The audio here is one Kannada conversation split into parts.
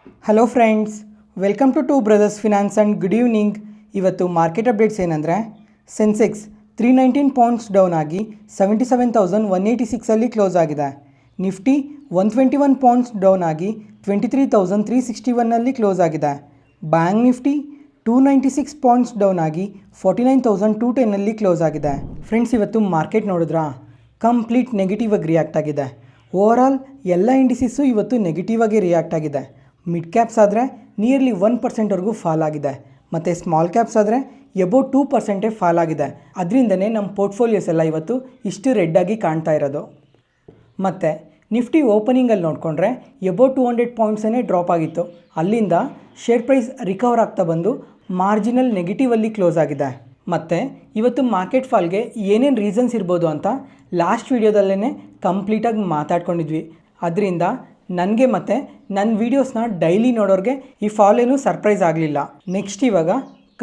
Hello friends, welcome to two brothers finance and good evening. ಇವತ್ತು ಮಾರ್ಕೆಟ್ ಅಪ್ಡೇಟ್ಸ್ ಏನಂದರೆ, ಸೆನ್ಸೆಕ್ಸ್ 319 ಪಾಯಿಂಟ್ಸ್ ಡೌನ್ ಆಗಿ 77,186 ಕ್ಲೋಸ್ ಆಗಿದೆ. ನಿಫ್ಟಿ 121 ಪಾಯಿಂಟ್ಸ್ ಡೌನ್ ಆಗಿ 23,361 ಕ್ಲೋಸ್ ಆಗಿದೆ. ಬ್ಯಾಂಕ್ ನಿಫ್ಟಿ 296 ಪಾಯಿಂಟ್ಸ್ ಡೌನ್ ಆಗಿ 49,210 ಕ್ಲೋಸ್ ಆಗಿದೆ. ಫ್ರೆಂಡ್ಸ್, ಇವತ್ತು ಮಾರ್ಕೆಟ್ ನೋಡಿದ್ರಾ, ಕಂಪ್ಲೀಟ್ ನೆಗೆಟಿವ್ ಆಗಿ ರಿಯಾಕ್ಟ್ ಆಗಿದೆ. ಓವರಾಲ್ ಎಲ್ಲ ಇಂಡಿಸಿಸು ಇವತ್ತು ನೆಗೆಟಿವ್ ಆಗಿ ರಿಯಾಕ್ಟ್ ಆಗಿದೆ. ಮಿಡ್ ಕ್ಯಾಪ್ಸ್ ಆದರೆ ನಿಯರ್ಲಿ 1%ವರೆಗೂ ಫಾಲ್ ಆಗಿದೆ, ಮತ್ತು ಸ್ಮಾಲ್ ಕ್ಯಾಪ್ಸ್ ಆದರೆ ಎಬೋವ್ 2% ಫಾಲ್ ಆಗಿದೆ. ಅದರಿಂದನೇ ನಮ್ಮ ಪೋರ್ಟ್ಫೋಲಿಯೋಸ್ ಎಲ್ಲ ಇವತ್ತು ಇಷ್ಟು ರೆಡ್ಡಾಗಿ ಕಾಣ್ತಾ ಇರೋದು. ಮತ್ತು ನಿಫ್ಟಿ ಓಪನಿಂಗಲ್ಲಿ ನೋಡಿಕೊಂಡ್ರೆ ಎಬೋವ್ 200 ಪಾಯಿಂಟ್ಸೇ ಡ್ರಾಪ್ ಆಗಿತ್ತು. ಅಲ್ಲಿಂದ ಶೇರ್ ಪ್ರೈಸ್ ರಿಕವರ್ ಆಗ್ತಾ ಬಂದು ಮಾರ್ಜಿನಲ್ ನೆಗೆಟಿವಲ್ಲಿ ಕ್ಲೋಸ್ ಆಗಿದೆ. ಮತ್ತು ಇವತ್ತು ಮಾರ್ಕೆಟ್ ಫಾಲ್ಗೆ ಏನೇನು ರೀಸನ್ಸ್ ಇರ್ಬೋದು ಅಂತ ಲಾಸ್ಟ್ ವೀಡಿಯೋದಲ್ಲೇ ಕಂಪ್ಲೀಟಾಗಿ ಮಾತಾಡ್ಕೊಂಡಿದ್ವಿ. ಅದರಿಂದ ನನಗೆ ಮತ್ತು ನನ್ನ ವೀಡಿಯೋಸ್ನ ಡೈಲಿ ನೋಡೋರಿಗೆ ಈ ಫಾಲ್ ಏನೂ ಸರ್ಪ್ರೈಸ್ ಆಗಲಿಲ್ಲ. ನೆಕ್ಸ್ಟ್ ಇವಾಗ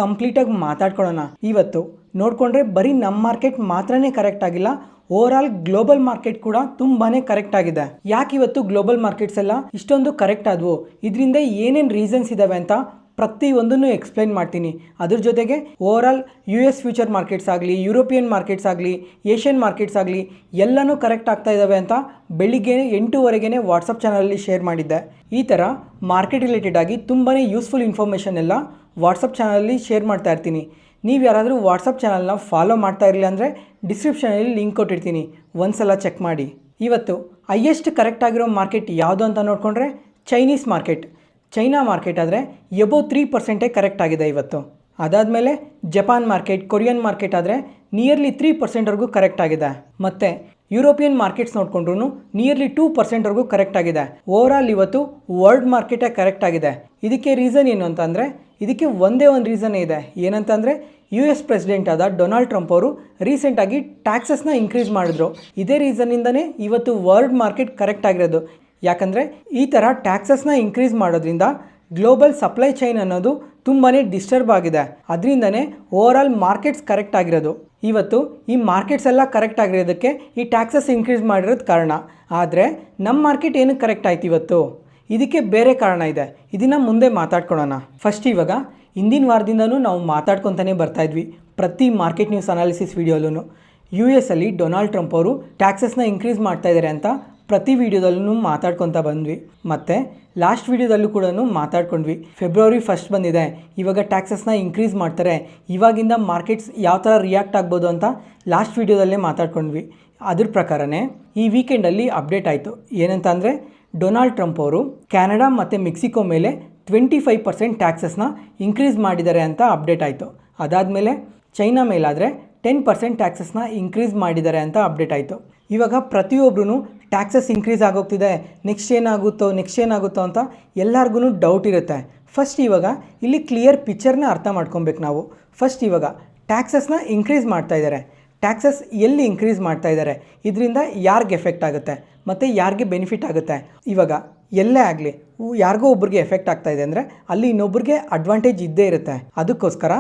ಕಂಪ್ಲೀಟಾಗಿ ಮಾತಾಡ್ಕೊಳ್ಳೋಣ. ಇವತ್ತು ನೋಡಿಕೊಂಡ್ರೆ ಬರೀ ನಮ್ಮ ಮಾರ್ಕೆಟ್ ಮಾತ್ರನೇ ಕರೆಕ್ಟ್ ಆಗಿಲ್ಲ, ಓವರಾಲ್ ಗ್ಲೋಬಲ್ ಮಾರ್ಕೆಟ್ ಕೂಡ ತುಂಬಾ ಕರೆಕ್ಟ್ ಆಗಿದೆ. ಯಾಕೆ ಇವತ್ತು ಗ್ಲೋಬಲ್ ಮಾರ್ಕೆಟ್ಸ್ ಎಲ್ಲ ಇಷ್ಟೊಂದು ಕರೆಕ್ಟ್ ಆದವು, ಇದರಿಂದ ಏನೇನು ರೀಸನ್ಸ್ ಇದ್ದಾವೆ ಅಂತ ಪ್ರತಿಯೊಂದನ್ನು ಎಕ್ಸ್ಪ್ಲೈನ್ ಮಾಡ್ತೀನಿ. ಅದ್ರ ಜೊತೆಗೆ ಓವರಾಲ್ US ಫ್ಯೂಚರ್ ಮಾರ್ಕೆಟ್ಸ್ ಆಗಲಿ, ಯುರೋಪಿಯನ್ ಮಾರ್ಕೆಟ್ಸ್ ಆಗಲಿ, ಏಷ್ಯನ್ ಮಾರ್ಕೆಟ್ಸ್ ಆಗಲಿ ಎಲ್ಲನೂ ಕರೆಕ್ಟ್ ಆಗ್ತಾ ಇದ್ದಾವೆ ಅಂತ ಬೆಳಿಗ್ಗೆ 8:00 ವಾಟ್ಸಪ್ ಚಾನಲಲ್ಲಿ ಶೇರ್ ಮಾಡಿದ್ದೆ. ಈ ಥರ ಮಾರ್ಕೆಟ್ ರಿಲೇಟೆಡ್ ಆಗಿ ತುಂಬಾ ಯೂಸ್ಫುಲ್ ಇನ್ಫಾರ್ಮೇಷನ್ ಎಲ್ಲ ವಾಟ್ಸಪ್ ಚಾನಲಲ್ಲಿ ಶೇರ್ ಮಾಡ್ತಾ ಇರ್ತೀನಿ. ನೀವು ಯಾರಾದರೂ ವಾಟ್ಸಪ್ ಚಾನಲ್ನ ಫಾಲೋ ಮಾಡ್ತಾ ಇರಲಿಲ್ಲ ಅಂದರೆ ಡಿಸ್ಕ್ರಿಪ್ಷನಲ್ಲಿ ಲಿಂಕ್ ಕೊಟ್ಟಿರ್ತೀನಿ, ಒಂದ್ಸಲ ಚೆಕ್ ಮಾಡಿ. ಇವತ್ತು ಹೈಯೆಸ್ಟ್ ಕರೆಕ್ಟ್ ಆಗಿರೋ ಮಾರ್ಕೆಟ್ ಯಾವುದು ಅಂತ ನೋಡಿಕೊಂಡ್ರೆ ಚೈನೀಸ್ ಮಾರ್ಕೆಟ್. ಚೈನಾ ಮಾರ್ಕೆಟ್ ಆದರೆ ಎಬೋವ್ 3% ಕರೆಕ್ಟ್ ಆಗಿದೆ ಇವತ್ತು. ಅದಾದಮೇಲೆ ಜಪಾನ್ ಮಾರ್ಕೆಟ್, ಕೊರಿಯನ್ ಮಾರ್ಕೆಟ್ ಆದರೆ ನಿಯರ್ಲಿ 3%ವರೆಗೂ ಕರೆಕ್ಟ್ ಆಗಿದೆ. ಮತ್ತು ಯುರೋಪಿಯನ್ ಮಾರ್ಕೆಟ್ಸ್ ನೋಡಿಕೊಂಡ್ರು ನಿಯರ್ಲಿ 2%ವರೆಗೂ ಕರೆಕ್ಟ್ ಆಗಿದೆ. ಓವರಾಲ್ ಇವತ್ತು ವರ್ಲ್ಡ್ ಮಾರ್ಕೆಟೇ ಕರೆಕ್ಟ್ ಆಗಿದೆ. ಇದಕ್ಕೆ ರೀಸನ್ ಏನು ಅಂತಂದರೆ, ಇದಕ್ಕೆ ಒಂದೇ ಒಂದು ರೀಸನ್ನೇ ಇದೆ. ಏನಂತಂದರೆ, US ಪ್ರೆಸಿಡೆಂಟ್ ಆದ ಡೊನಾಲ್ಡ್ ಟ್ರಂಪ್ ಅವರು ರೀಸೆಂಟಾಗಿ ಟ್ಯಾಕ್ಸಸ್ನ ಇನ್ಕ್ರೀಸ್ ಮಾಡಿದ್ರು. ಇದೇ ರೀಸನ್ನಿಂದನೇ ಇವತ್ತು ವರ್ಲ್ಡ್ ಮಾರ್ಕೆಟ್ ಕರೆಕ್ಟ್ ಆಗಿರೋದು. ಯಾಕಂದರೆ ಈ ಥರ ಟ್ಯಾಕ್ಸಸ್ನ ಇನ್ಕ್ರೀಸ್ ಮಾಡೋದ್ರಿಂದ ಗ್ಲೋಬಲ್ ಸಪ್ಲೈ ಚೈನ್ ಅನ್ನೋದು ತುಂಬಾ ಡಿಸ್ಟರ್ಬ್ ಆಗಿದೆ. ಅದರಿಂದನೇ ಓವರಾಲ್ ಮಾರ್ಕೆಟ್ಸ್ ಕರೆಕ್ಟ್ ಆಗಿರೋದು. ಇವತ್ತು ಈ ಮಾರ್ಕೆಟ್ಸ್ ಎಲ್ಲ ಕರೆಕ್ಟ್ ಆಗಿರೋದಕ್ಕೆ ಈ ಟ್ಯಾಕ್ಸಸ್ ಇನ್ಕ್ರೀಸ್ ಮಾಡಿರೋದು ಕಾರಣ. ಆದರೆ ನಮ್ಮ ಮಾರ್ಕೆಟ್ ಏನಕ್ಕೆ ಕರೆಕ್ಟ್ ಆಯ್ತು ಇವತ್ತು, ಇದಕ್ಕೆ ಬೇರೆ ಕಾರಣ ಇದೆ. ಇದನ್ನು ಮುಂದೆ ಮಾತಾಡ್ಕೊಳ್ಳೋಣ. ಫಸ್ಟ್ ಇವಾಗ ಹಿಂದಿನ ವಾರದಿಂದನೂ ನಾವು ಮಾತಾಡ್ಕೊತಾನೆ ಬರ್ತಾಯಿದ್ವಿ ಪ್ರತಿ ಮಾರ್ಕೆಟ್ ನ್ಯೂಸ್ ಅನಾಲಿಸಿಸ್ ವೀಡಿಯೋಲೂ. US ಅಲ್ಲಿ ಡೊನಾಲ್ಡ್ ಟ್ರಂಪ್ ಅವರು ಟ್ಯಾಕ್ಸಸ್ನ ಇನ್ಕ್ರೀಸ್ ಮಾಡ್ತಾಯಿದ್ದಾರೆ ಅಂತ ಪ್ರತಿ ವೀಡಿಯೋದಲ್ಲೂ ಮಾತಾಡ್ಕೊತಾ ಬಂದ್ವಿ. ಮತ್ತು ಲಾಸ್ಟ್ ವೀಡಿಯೋದಲ್ಲೂ ಕೂಡ ಮಾತಾಡ್ಕೊಂಡ್ವಿ. ಫೆಬ್ರವರಿ 1 ಬಂದಿದೆ, ಇವಾಗ ಟ್ಯಾಕ್ಸಸ್ನ ಇನ್ಕ್ರೀಸ್ ಮಾಡ್ತಾರೆ, ಇವಾಗಿಂದ ಮಾರ್ಕೆಟ್ಸ್ ಯಾವ ಥರ ರಿಯಾಕ್ಟ್ ಆಗ್ಬೋದು ಅಂತ ಲಾಸ್ಟ್ ವೀಡಿಯೋದಲ್ಲೇ ಮಾತಾಡ್ಕೊಂಡ್ವಿ. ಅದ್ರ ಪ್ರಕಾರನೇ ಈ ವೀಕೆಂಡಲ್ಲಿ ಅಪ್ಡೇಟ್ ಆಯಿತು. ಏನಂತ ಅಂದರೆ, ಡೊನಾಲ್ಡ್ ಟ್ರಂಪ್ ಅವರು ಕ್ಯಾನಡಾ ಮತ್ತು ಮೆಕ್ಸಿಕೋ ಮೇಲೆ 25% ಟ್ಯಾಕ್ಸಸ್ನ ಇನ್ಕ್ರೀಸ್ ಮಾಡಿದ್ದಾರೆ ಅಂತ ಅಪ್ಡೇಟ್ ಆಯಿತು. ಅದಾದಮೇಲೆ ಚೈನಾ ಮೇಲಾದರೆ 10% ಟ್ಯಾಕ್ಸಸ್ನ ಇನ್ಕ್ರೀಸ್ ಮಾಡಿದ್ದಾರೆ ಅಂತ ಅಪ್ಡೇಟ್ ಆಯಿತು. ಇವಾಗ ಪ್ರತಿಯೊಬ್ಬರೂ ಟ್ಯಾಕ್ಸಸ್ ಇನ್ಕ್ರೀಸ್ ಆಗೋಗ್ತಿದೆ, ನೆಕ್ಸ್ಟ್ ಏನಾಗುತ್ತೋ ಅಂತ ಎಲ್ಲರಿಗೂ ಡೌಟ್ ಇರುತ್ತೆ. ಫಸ್ಟ್ ಇವಾಗ ಇಲ್ಲಿ ಕ್ಲಿಯರ್ ಪಿಕ್ಚರ್ನ ಅರ್ಥ ಮಾಡ್ಕೊಬೇಕು ನಾವು. ಫಸ್ಟ್ ಇವಾಗ ಟ್ಯಾಕ್ಸಸ್ನ ಇನ್ಕ್ರೀಸ್ ಮಾಡ್ತಾ ಇದ್ದಾರೆ. ಟ್ಯಾಕ್ಸಸ್ ಎಲ್ಲಿ ಇನ್ಕ್ರೀಸ್ ಮಾಡ್ತಾ ಇದ್ದಾರೆ, ಇದರಿಂದ ಯಾರಿಗೆ ಎಫೆಕ್ಟ್ ಆಗುತ್ತೆ ಮತ್ತು ಯಾರಿಗೆ ಬೆನಿಫಿಟ್ ಆಗುತ್ತೆ. ಇವಾಗ ಎಲ್ಲೇ ಆಗಲಿ ಯಾರಿಗೋ ಒಬ್ರಿಗೆ ಎಫೆಕ್ಟ್ ಆಗ್ತಾ ಇದೆ ಅಂದರೆ ಅಲ್ಲಿ ಇನ್ನೊಬ್ರಿಗೆ ಅಡ್ವಾಂಟೇಜ್ ಇದ್ದೇ ಇರುತ್ತೆ. ಅದಕ್ಕೋಸ್ಕರ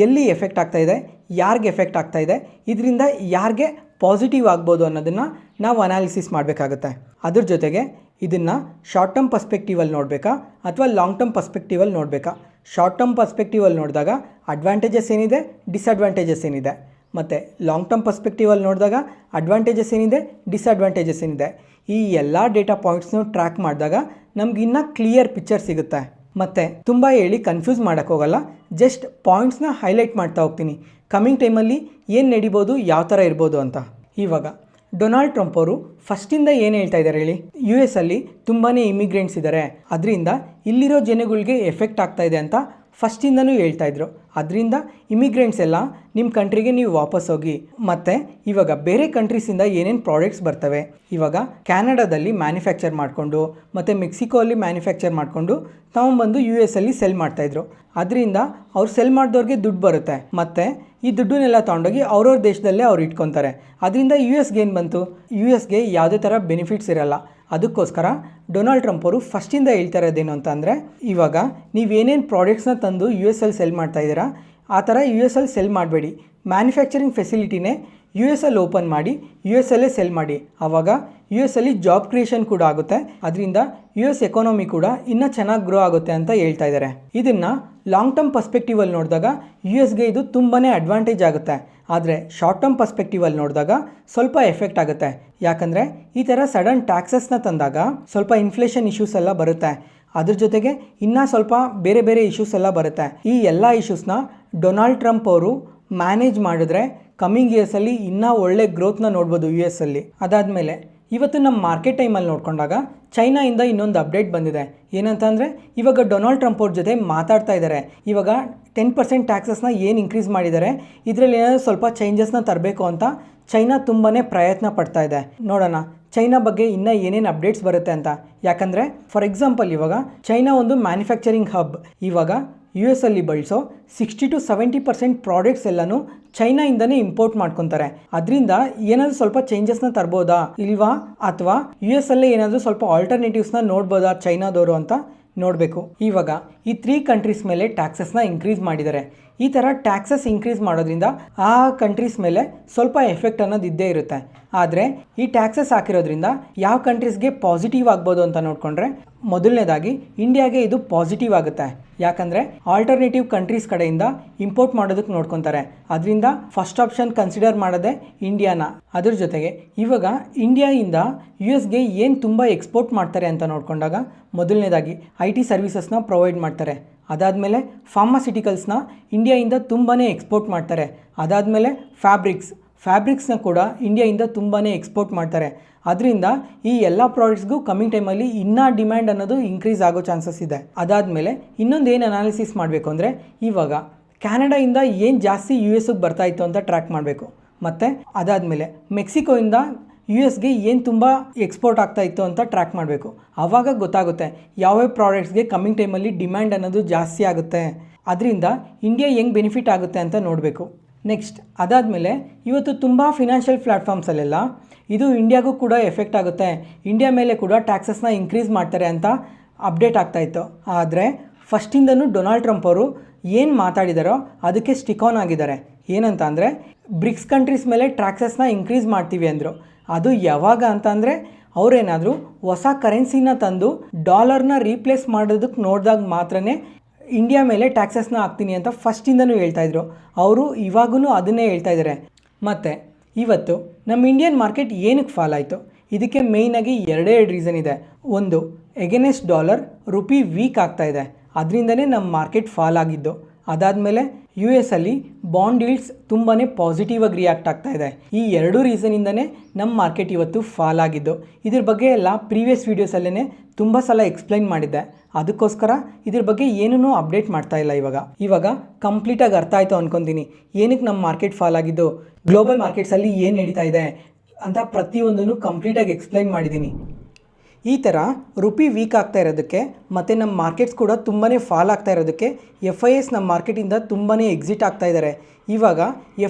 ಎಲ್ಲಿ ಎಫೆಕ್ಟ್ ಆಗ್ತಾ ಇದೆ, ಯಾರಿಗೆ ಎಫೆಕ್ಟ್ ಆಗ್ತಾ ಇದೆ, ಇದರಿಂದ ಯಾರಿಗೆ ಪಾಸಿಟಿವ್ ಆಗ್ಬೋದು ಅನ್ನೋದನ್ನು ನಾವು ಅನಾಲಿಸಿಸ್ ಮಾಡಬೇಕಾಗುತ್ತೆ. ಅದ್ರ ಜೊತೆಗೆ ಇದನ್ನು ಶಾರ್ಟ್ ಟರ್ಮ್ ಪರ್ಸ್ಪೆಕ್ಟಿವಲ್ಲಿ ನೋಡಬೇಕಾ ಅಥವಾ ಲಾಂಗ್ ಟರ್ಮ್ ಪರ್ಸ್ಪೆಕ್ಟಿವಲ್ಲಿ ನೋಡಬೇಕಾ. ಶಾರ್ಟ್ ಟರ್ಮ್ ಪರ್ಸ್ಪೆಕ್ಟಿವಲ್ಲಿ ನೋಡಿದಾಗ ಅಡ್ವಾಂಟೇಜಸ್ ಏನಿದೆ, ಡಿಸ್ಅಡ್ವಾಂಟೇಜಸ್ ಏನಿದೆ, ಮತ್ತು ಲಾಂಗ್ ಟರ್ಮ್ ಪರ್ಸ್ಪೆಕ್ಟಿವಲ್ಲಿ ನೋಡಿದಾಗ ಅಡ್ವಾಂಟೇಜಸ್ ಏನಿದೆ, ಡಿಸ್ಅಡ್ವಾಂಟೇಜಸ್ ಏನಿದೆ, ಈ ಎಲ್ಲ ಡೇಟಾ ಪಾಯಿಂಟ್ಸ್ನು ಟ್ರ್ಯಾಕ್ ಮಾಡಿದಾಗ ನಮ್ಗೆ ಇನ್ನೂ ಕ್ಲಿಯರ್ ಪಿಕ್ಚರ್ ಸಿಗುತ್ತೆ. ಮತ್ತು ತುಂಬ ಹೇಳಿ ಕನ್ಫ್ಯೂಸ್ ಮಾಡೋಕ್ಕೋಗಲ್ಲ, ಜಸ್ಟ್ ಪಾಯಿಂಟ್ಸ್ನ ಹೈಲೈಟ್ ಮಾಡ್ತಾ ಹೋಗ್ತೀನಿ. ಕಮಿಂಗ್ ಟೈಮಲ್ಲಿ ಏನು ನಡಿಬೋದು, ಯಾವ ಥರ ಇರ್ಬೋದು ಅಂತ. ಇವಾಗ ಡೊನಾಲ್ಡ್ ಟ್ರಂಪ್ ಅವರು ಫಸ್ಟಿಂದ ಏನು ಹೇಳ್ತಾ ಇದ್ದಾರೆ ಹೇಳಿ, US ಅಲ್ಲಿ ತುಂಬಾ ಇಮಿಗ್ರೆಂಟ್ಸ್ ಇದ್ದಾರೆ, ಅದರಿಂದ ಇಲ್ಲಿರೋ ಜನಗಳಿಗೆ ಎಫೆಕ್ಟ್ ಆಗ್ತಾ ಇದೆ ಅಂತ ಫಸ್ಟಿಂದನೂ ಹೇಳ್ತಾಯಿದ್ರು. ಅದರಿಂದ ಇಮಿಗ್ರೆಂಟ್ಸ್ ಎಲ್ಲ ನಿಮ್ಮ ಕಂಟ್ರಿಗೆ ನೀವು ವಾಪಸ್ ಹೋಗಿ. ಮತ್ತು ಇವಾಗ ಬೇರೆ ಕಂಟ್ರೀಸಿಂದ ಏನೇನು ಪ್ರಾಡಕ್ಟ್ಸ್ ಬರ್ತವೆ, ಇವಾಗ ಕ್ಯಾನಡಾದಲ್ಲಿ ಮ್ಯಾನುಫ್ಯಾಕ್ಚರ್ ಮಾಡಿಕೊಂಡು ಮತ್ತು ಮೆಕ್ಸಿಕೋ ಅಲ್ಲಿ ಮ್ಯಾನುಫ್ಯಾಕ್ಚರ್ ಮಾಡಿಕೊಂಡು ತಗೊಂಬಂದು US ಅಲ್ಲಿ ಸೆಲ್ ಮಾಡ್ತಾಯಿದ್ರು. ಅದರಿಂದ ಅವ್ರು ಸೆಲ್ ಮಾಡಿದವ್ರಿಗೆ ದುಡ್ಡು ಬರುತ್ತೆ, ಮತ್ತು ಈ ದುಡ್ಡನ್ನೆಲ್ಲ ತೊಗೊಂಡೋಗಿ ಅವ್ರವ್ರ ದೇಶದಲ್ಲೇ ಅವ್ರು ಇಟ್ಕೊತಾರೆ. ಅದರಿಂದ US ಏನು ಬಂತು, USಗೆ ಯಾವುದೇ ಥರ ಬೆನಿಫಿಟ್ಸ್ ಇರಲ್ಲ. ಅದಕ್ಕೋಸ್ಕರ ಡೊನಾಲ್ಡ್ ಟ್ರಂಪ್ ಅವರು ಫಸ್ಟಿಂದ ಹೇಳ್ತಾ ಇರೋದೇನು ಅಂತ ಅಂದರೆ, ಇವಾಗ ನೀವೇನೇನು ಪ್ರಾಡಕ್ಟ್ಸ್ನ ತಂದು US ಅಲ್ಲಿ ಸೆಲ್ ಮಾಡ್ತಾ ಇದ್ದೀರಾ, ಆ ಥರ US ಅಲ್ಲಿ ಸೆಲ್ ಮಾಡಬೇಡಿ. ಮ್ಯಾನುಫ್ಯಾಕ್ಚರಿಂಗ್ ಫೆಸಿಲಿಟಿನೇ US ಅಲ್ಲಿ ಓಪನ್ ಮಾಡಿ US ಅಲ್ಲೇ ಸೆಲ್ ಮಾಡಿ. ಆವಾಗ US ಅಲ್ಲಿ ಜಾಬ್ ಕ್ರಿಯೇಷನ್ ಕೂಡ ಆಗುತ್ತೆ. ಅದರಿಂದ US ಎಕಾನಮಿ ಕೂಡ ಇನ್ನೂ ಚೆನ್ನಾಗಿ ಗ್ರೋ ಆಗುತ್ತೆ ಅಂತ ಹೇಳ್ತಾ ಇದ್ದಾರೆ. ಇದನ್ನು ಲಾಂಗ್ ಟರ್ಮ್ ಪರ್ಸ್ಪೆಕ್ಟಿವಲ್ಲಿ ನೋಡಿದಾಗ US ಇದು ತುಂಬಾ ಅಡ್ವಾಂಟೇಜ್ ಆಗುತ್ತೆ. ಆದರೆ ಶಾರ್ಟ್ ಟರ್ಮ್ ಪರ್ಸ್ಪೆಕ್ಟಿವಲ್ಲಿ ನೋಡಿದಾಗ ಸ್ವಲ್ಪ ಎಫೆಕ್ಟ್ ಆಗುತ್ತೆ. ಯಾಕಂದರೆ ಈ ಥರ ಸಡನ್ ಟ್ಯಾಕ್ಸಸ್ನ ತಂದಾಗ ಸ್ವಲ್ಪ ಇನ್ಫ್ಲೇಷನ್ ಇಶ್ಯೂಸ್ ಎಲ್ಲ ಬರುತ್ತೆ. ಅದ್ರ ಜೊತೆಗೆ ಇನ್ನೂ ಸ್ವಲ್ಪ ಬೇರೆ ಬೇರೆ ಇಶ್ಯೂಸ್ ಎಲ್ಲ ಬರುತ್ತೆ. ಈ ಎಲ್ಲ ಇಶ್ಯೂಸ್ನ ಡೊನಾಲ್ಡ್ ಟ್ರಂಪ್ ಅವರು ಮ್ಯಾನೇಜ್ ಮಾಡಿದ್ರೆ ಕಮಿಂಗ್ ಇಯರ್ಸಲ್ಲಿ ಇನ್ನೂ ಒಳ್ಳೆ ಗ್ರೋತ್ನ ನೋಡ್ಬೋದು US ಅಲ್ಲಿ. ಅದಾದಮೇಲೆ ಇವತ್ತು ನಮ್ಮ ಮಾರ್ಕೆಟ್ ಟೈಮಲ್ಲಿ ನೋಡಿಕೊಂಡಾಗ ಚೈನಾಯಿಂದ ಇನ್ನೊಂದು ಅಪ್ಡೇಟ್ ಬಂದಿದೆ. ಏನಂತಂದರೆ ಇವಾಗ ಡೊನಾಲ್ಡ್ ಟ್ರಂಪ್ ಅವ್ರ ಜೊತೆ ಮಾತಾಡ್ತಾ ಇದ್ದಾರೆ. ಇವಾಗ 10% ಟ್ಯಾಕ್ಸಸ್ನ ಏನು ಇನ್ಕ್ರೀಸ್ ಮಾಡಿದ್ದಾರೆ, ಇದರಲ್ಲಿ ಏನಾದರೂ ಸ್ವಲ್ಪ ಚೇಂಜಸ್ನ ತರಬೇಕು ಅಂತ ಚೈನಾ ತುಂಬಾ ಪ್ರಯತ್ನ ಪಡ್ತಾ ಇದೆ. ನೋಡೋಣ ಚೈನಾ ಬಗ್ಗೆ ಇನ್ನೂ ಏನೇನು ಅಪ್ಡೇಟ್ಸ್ ಬರುತ್ತೆ ಅಂತ. ಯಾಕಂದರೆ ಫಾರ್ ಎಕ್ಸಾಂಪಲ್ ಇವಾಗ ಚೈನಾ ಒಂದು ಮ್ಯಾನುಫ್ಯಾಕ್ಚರಿಂಗ್ ಹಬ್. ಇವಾಗ US ಅಲ್ಲಿ ಬಳಸೋ 60 to 70% ಪ್ರಾಡಕ್ಟ್ಸ್ ಎಲ್ಲನೂ ಚೈನಾಯಿಂದನೇ ಇಂಪೋರ್ಟ್ ಮಾಡ್ಕೊತಾರೆ. ಅದರಿಂದ ಏನಾದರೂ ಸ್ವಲ್ಪ ಚೇಂಜಸ್ನ ತರ್ಬೋದಾ ಇಲ್ವಾ, ಅಥವಾ US ಅಲ್ಲೇ ಏನಾದರೂ ಸ್ವಲ್ಪ ಆಲ್ಟರ್ನೇಟಿವ್ಸ್ನ ನೋಡ್ಬೋದಾ ಚೈನಾದವರು ಅಂತ ನೋಡಬೇಕು. ಇವಾಗ ಈ 3 ಕಂಟ್ರೀಸ್ ಮೇಲೆ ಟ್ಯಾಕ್ಸಸ್ನ ಇನ್ಕ್ರೀಸ್ ಮಾಡಿದ್ದಾರೆ. ಈ ಥರ ಟ್ಯಾಕ್ಸಸ್ ಇನ್ಕ್ರೀಸ್ ಮಾಡೋದ್ರಿಂದ ಆ ಕಂಟ್ರೀಸ್ ಮೇಲೆ ಸ್ವಲ್ಪ ಎಫೆಕ್ಟ್ ಅನ್ನೋದು ಇದ್ದೇ ಇರುತ್ತೆ. ಆದರೆ ಈ ಟ್ಯಾಕ್ಸಸ್ ಹಾಕಿರೋದ್ರಿಂದ ಯಾವ ಕಂಟ್ರೀಸ್ಗೆ ಪಾಸಿಟಿವ್ ಆಗ್ಬೋದು ಅಂತ ನೋಡಿಕೊಂಡ್ರೆ ಮೊದಲನೇದಾಗಿ ಇಂಡಿಯಾಗೆ ಇದು ಪಾಸಿಟಿವ್ ಆಗುತ್ತೆ. ಯಾಕಂದರೆ ಆಲ್ಟರ್ನೇಟಿವ್ ಕಂಟ್ರೀಸ್ ಕಡೆಯಿಂದ ಇಂಪೋರ್ಟ್ ಮಾಡೋದಕ್ಕೆ ನೋಡ್ಕೊತಾರೆ. ಅದರಿಂದ ಫಸ್ಟ್ ಆಪ್ಷನ್ ಕನ್ಸಿಡರ್ ಮಾಡೋದೇ ಇಂಡಿಯಾನ. ಅದ್ರ ಜೊತೆಗೆ ಇವಾಗ ಇಂಡಿಯಾಯಿಂದ US ಏನು ತುಂಬ ಎಕ್ಸ್ಪೋರ್ಟ್ ಮಾಡ್ತಾರೆ ಅಂತ ನೋಡಿಕೊಂಡಾಗ ಮೊದಲನೇದಾಗಿ IT ಸರ್ವಿಸಸ್ನ ಪ್ರೊವೈಡ್ ಮಾಡ್ತಾರೆ. ಅದಾದಮೇಲೆ ಫಾರ್ಮಾಸ್ಯೂಟಿಕಲ್ಸ್ನ ಇಂಡಿಯಾಯಿಂದ ತುಂಬಾ ಎಕ್ಸ್ಪೋರ್ಟ್ ಮಾಡ್ತಾರೆ. ಅದಾದಮೇಲೆ ಫ್ಯಾಬ್ರಿಕ್ಸ್ನ ಕೂಡ ಇಂಡಿಯಾಯಿಂದ ತುಂಬಾ ಎಕ್ಸ್ಪೋರ್ಟ್ ಮಾಡ್ತಾರೆ. ಅದರಿಂದ ಈ ಎಲ್ಲ ಪ್ರಾಡಕ್ಟ್ಸ್ಗೂ ಕಮಿಂಗ್ ಟೈಮಲ್ಲಿ ಇನ್ನೂ ಡಿಮ್ಯಾಂಡ್ ಅನ್ನೋದು ಇನ್ಕ್ರೀಸ್ ಆಗೋ ಚಾನ್ಸಸ್ ಇದೆ. ಅದಾದಮೇಲೆ ಇನ್ನೊಂದು ಏನು ಅನಾಲಿಸಿಸ್ ಮಾಡಬೇಕು ಅಂದರೆ ಇವಾಗ ಕ್ಯಾನಡಾಯಿಂದ ಏನು ಜಾಸ್ತಿ US ಬರ್ತಾಯಿತ್ತು ಅಂತ ಟ್ರ್ಯಾಕ್ ಮಾಡಬೇಕು. ಮತ್ತು ಅದಾದಮೇಲೆ ಮೆಕ್ಸಿಕೋಯಿಂದ US ಏನು ತುಂಬ ಎಕ್ಸ್ಪೋರ್ಟ್ ಆಗ್ತಾ ಇತ್ತು ಅಂತ ಟ್ರ್ಯಾಕ್ ಮಾಡಬೇಕು. ಆವಾಗ ಗೊತ್ತಾಗುತ್ತೆ ಯಾವ್ಯಾವ ಪ್ರಾಡಕ್ಟ್ಸ್ಗೆ ಕಮಿಂಗ್ ಟೈಮಲ್ಲಿ ಡಿಮ್ಯಾಂಡ್ ಅನ್ನೋದು ಜಾಸ್ತಿ ಆಗುತ್ತೆ. ಅದರಿಂದ ಇಂಡಿಯಾ ಹೆಂಗೆ ಬೆನಿಫಿಟ್ ಆಗುತ್ತೆ ಅಂತ ನೋಡಬೇಕು. ನೆಕ್ಸ್ಟ್ ಅದಾದಮೇಲೆ ಇವತ್ತು ತುಂಬ ಫಿನಾನ್ಷಿಯಲ್ ಪ್ಲ್ಯಾಟ್ಫಾರ್ಮ್ಸಲ್ಲೆಲ್ಲ ಇದು ಇಂಡಿಯಾಗೂ ಕೂಡ ಎಫೆಕ್ಟ್ ಆಗುತ್ತೆ, ಇಂಡಿಯಾ ಮೇಲೆ ಕೂಡ ಟ್ಯಾಕ್ಸಸ್ನ ಇನ್ಕ್ರೀಸ್ ಮಾಡ್ತಾರೆ ಅಂತ ಅಪ್ಡೇಟ್ ಆಗ್ತಾಯಿತ್ತು. ಆದರೆ ಫಸ್ಟಿಂದನೂ ಡೊನಾಲ್ಡ್ ಟ್ರಂಪ್ ಅವರು ಏನು ಮಾತಾಡಿದಾರೋ ಅದಕ್ಕೆ ಸ್ಟಿಕ್ ಆನ್ ಆಗಿದ್ದಾರೆ. ಏನಂತ ಅಂದರೆ ಬ್ರಿಕ್ಸ್ ಕಂಟ್ರೀಸ್ ಮೇಲೆ ಟ್ಯಾಕ್ಸಸ್ನ ಇನ್ಕ್ರೀಸ್ ಮಾಡ್ತೀವಿ ಅಂದರು. ಅದು ಯಾವಾಗ ಅಂತ ಅಂದರೆ ಅವರೇನಾದರೂ ಹೊಸ ಕರೆನ್ಸಿನ ತಂದು ಡಾಲರ್ನ ರೀಪ್ಲೇಸ್ ಮಾಡೋದಕ್ಕೆ ನೋಡಿದಾಗ ಮಾತ್ರನೇ ಇಂಡಿಯಾ ಮೇಲೆ ಟ್ಯಾಕ್ಸಸ್ನ ಹಾಕ್ತೀನಿ ಅಂತ ಫಸ್ಟಿಂದನೂ ಹೇಳ್ತಾಯಿದ್ರು. ಅವರು ಇವಾಗೂ ಅದನ್ನೇ ಹೇಳ್ತಾ ಇದ್ದಾರೆ. ಮತ್ತು ಇವತ್ತು ನಮ್ಮ ಇಂಡಿಯನ್ ಮಾರ್ಕೆಟ್ ಏನಕ್ಕೆ ಫಾಲ್ ಆಯಿತು, ಇದಕ್ಕೆ ಮೇಯ್ನಾಗಿ ಎರಡೇ ರೀಸನ್ ಇದೆ. ಒಂದು, ಎಗೇನೆಸ್ಟ್ ಡಾಲರ್ ರುಪಿ ವೀಕ್ ಆಗ್ತಾಯಿದೆ, ಅದರಿಂದನೇ ನಮ್ಮ ಮಾರ್ಕೆಟ್ ಫಾಲ್ ಆಗಿದ್ದು. ಅದಾದಮೇಲೆ US ಅಲ್ಲಿ ಬಾಂಡ್ ಯೀಲ್ಡ್ಸ್ ತುಂಬಾ ಪಾಸಿಟಿವ್ ಆಗಿ ರಿಯಾಕ್ಟ್ ಆಗ್ತಾ ಇದೆ. ಈ ಎರಡೂ ರೀಸನಿಂದನೇ ನಮ್ಮ ಮಾರ್ಕೆಟ್ ಇವತ್ತು ಫಾಲ್ ಆಗಿದ್ದು. ಇದ್ರ ಬಗ್ಗೆ ಎಲ್ಲ ಪ್ರೀವಿಯಸ್ ವೀಡಿಯೋಸಲ್ಲೇ ತುಂಬ ಸಲ ಎಕ್ಸ್ಪ್ಲೈನ್ ಮಾಡಿದ್ದೆ. ಅದಕ್ಕೋಸ್ಕರ ಇದ್ರ ಬಗ್ಗೆ ಏನೂ ಅಪ್ಡೇಟ್ ಮಾಡ್ತಾ ಇಲ್ಲ. ಇವಾಗ ಕಂಪ್ಲೀಟಾಗಿ ಅರ್ಥ ಆಯಿತು ಅಂದ್ಕೊತೀನಿ ಏನಕ್ಕೆ ನಮ್ಮ ಮಾರ್ಕೆಟ್ ಫಾಲ್ ಆಗಿದ್ದು, ಗ್ಲೋಬಲ್ ಮಾರ್ಕೆಟ್ಸಲ್ಲಿ ಏನು ನಡೀತಾ ಇದೆ ಅಂತ ಪ್ರತಿಯೊಂದನ್ನು ಕಂಪ್ಲೀಟಾಗಿ ಎಕ್ಸ್ಪ್ಲೈನ್ ಮಾಡಿದ್ದೀನಿ. ಈ ಥರ ರುಪಿ ವೀಕ್ ಆಗ್ತಾ ಇರೋದಕ್ಕೆ ಮತ್ತು ನಮ್ಮ ಮಾರ್ಕೆಟ್ಸ್ ಕೂಡ ತುಂಬಾ ಫಾಲ್ ಆಗ್ತಾ ಇರೋದಕ್ಕೆ FIS ನಮ್ಮ ಮಾರ್ಕೆಟಿಂದ ತುಂಬಾ ಎಕ್ಸಿಟ್ ಆಗ್ತಾ ಇದ್ದಾರೆ. ಇವಾಗ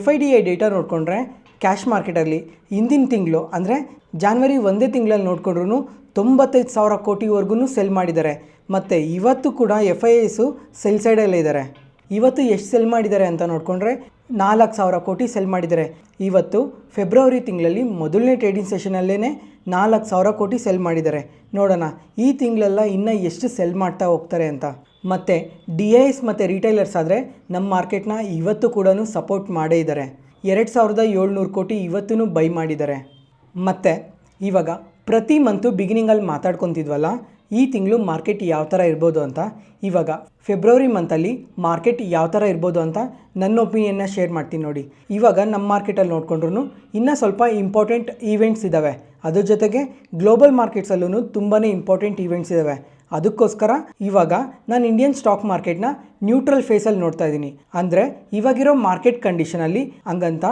FIDI ಡೇಟಾ ನೋಡಿಕೊಂಡ್ರೆ ಕ್ಯಾಶ್ ಮಾರ್ಕೆಟಲ್ಲಿ ಹಿಂದಿನ ತಿಂಗಳು ಅಂದರೆ ಜಾನ್ವರಿ ಒಂದೇ ತಿಂಗಳಲ್ಲಿ ನೋಡಿಕೊಂಡ್ರೂ 95,000 ಕೋಟಿವರೆಗೂ ಸೆಲ್ ಮಾಡಿದ್ದಾರೆ. ಮತ್ತು ಇವತ್ತು ಕೂಡ FIS ಸೆಲ್ ಸೈಡಲ್ಲೇ ಇದ್ದಾರೆ. ಇವತ್ತು ಎಷ್ಟು ಸೆಲ್ ಮಾಡಿದ್ದಾರೆ ಅಂತ ನೋಡಿಕೊಂಡ್ರೆ 4,000 ಕೋಟಿ ಸೆಲ್ ಮಾಡಿದ್ದಾರೆ. ಇವತ್ತು ಫೆಬ್ರವರಿ ತಿಂಗಳಲ್ಲಿ ಮೊದಲನೇ ಟ್ರೇಡಿಂಗ್ ಸೆಷನಲ್ಲೇ 4,000 ಕೋಟಿ ಸೆಲ್ ಮಾಡಿದ್ದಾರೆ. ನೋಡೋಣ ಈ ತಿಂಗಳೆಲ್ಲ ಇನ್ನೂ ಎಷ್ಟು ಸೆಲ್ ಮಾಡ್ತಾ ಹೋಗ್ತಾರೆ ಅಂತ. ಮತ್ತು DIS ಮತ್ತು ರಿಟೈಲರ್ಸ್ ಆದರೆ ನಮ್ಮ ಮಾರ್ಕೆಟ್ನ ಇವತ್ತು ಕೂಡ ಸಪೋರ್ಟ್ ಮಾಡೇ ಇದ್ದಾರೆ. 2,700 ಕೋಟಿ ಇವತ್ತೂ ಬೈ ಮಾಡಿದ್ದಾರೆ. ಮತ್ತು ಇವಾಗ ಪ್ರತಿ ಮಂತು ಬಿಗಿನಿಂಗಲ್ಲಿ ಮಾತಾಡ್ಕೊತಿದ್ವಲ್ಲ ಈ ತಿಂಗಳು ಮಾರ್ಕೆಟ್ ಯಾವ ಥರ ಇರ್ಬೋದು ಅಂತ. ಇವಾಗ ಫೆಬ್ರವರಿ ಮಂತಲ್ಲಿ ಮಾರ್ಕೆಟ್ ಯಾವ ಥರ ಇರ್ಬೋದು ಅಂತ ನನ್ನ ಒಪಿನಿಯನ್ನ ಶೇರ್ ಮಾಡ್ತೀನಿ ನೋಡಿ. ಇವಾಗ ನಮ್ಮ ಮಾರ್ಕೆಟಲ್ಲಿ ನೋಡಿಕೊಂಡ್ರೂ ಇನ್ನೂ ಸ್ವಲ್ಪ ಇಂಪಾರ್ಟೆಂಟ್ ಈವೆಂಟ್ಸ್ ಇದ್ದಾವೆ. ಅದ್ರ ಜೊತೆಗೆ ಗ್ಲೋಬಲ್ ಮಾರ್ಕೆಟ್ಸಲ್ಲೂ ತುಂಬಾ ಇಂಪಾರ್ಟೆಂಟ್ ಈವೆಂಟ್ಸ್ ಇದ್ದಾವೆ. ಅದಕ್ಕೋಸ್ಕರ ಇವಾಗ ನಾನು ಇಂಡಿಯನ್ ಸ್ಟಾಕ್ ಮಾರ್ಕೆಟ್ನ ನ್ಯೂಟ್ರಲ್ ಫೇಸಲ್ಲಿ ನೋಡ್ತಾ ಇದ್ದೀನಿ. ಅಂದರೆ ಇವಾಗಿರೋ ಮಾರ್ಕೆಟ್ ಕಂಡೀಷನಲ್ಲಿ ಹಂಗಂತ